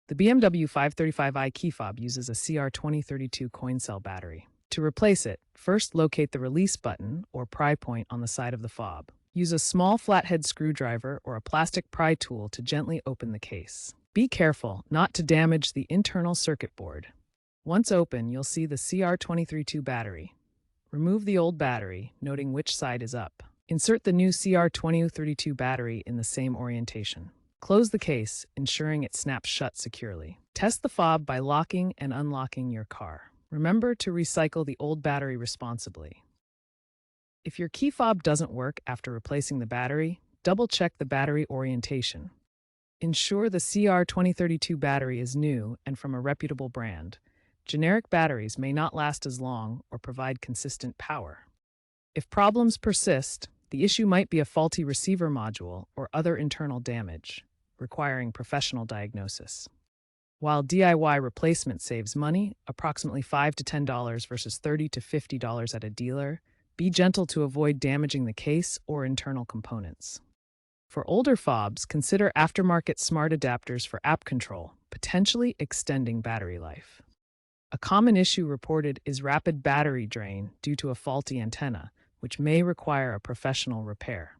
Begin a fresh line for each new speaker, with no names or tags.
The BMW 535i key fob uses a CR2032 coin cell battery. To replace it, first locate the release button or pry point on the side of the fob. Use a small flathead screwdriver or a plastic pry tool to gently open the case. Be careful not to damage the internal circuit board. Once open, you'll see the CR2032 battery. Remove the old battery, noting which side is up. Insert the new CR2032 battery in the same orientation. Close the case, ensuring it snaps shut securely. Test the fob by locking and unlocking your car. Remember to recycle the old battery responsibly. If your key fob doesn't work after replacing the battery, double-check the battery orientation. Ensure the CR2032 battery is new and from a reputable brand. Generic batteries may not last as long or provide consistent power. If problems persist, the issue might be a faulty receiver module or other internal damage, requiring professional diagnosis. While DIY replacement saves money, approximately $5 to $10 versus $30 to $50 at a dealer, be gentle to avoid damaging the case or internal components. For older fobs, consider aftermarket smart adapters for app control, potentially extending battery life. A common issue reported is rapid battery drain due to a faulty antenna, which may require a professional repair.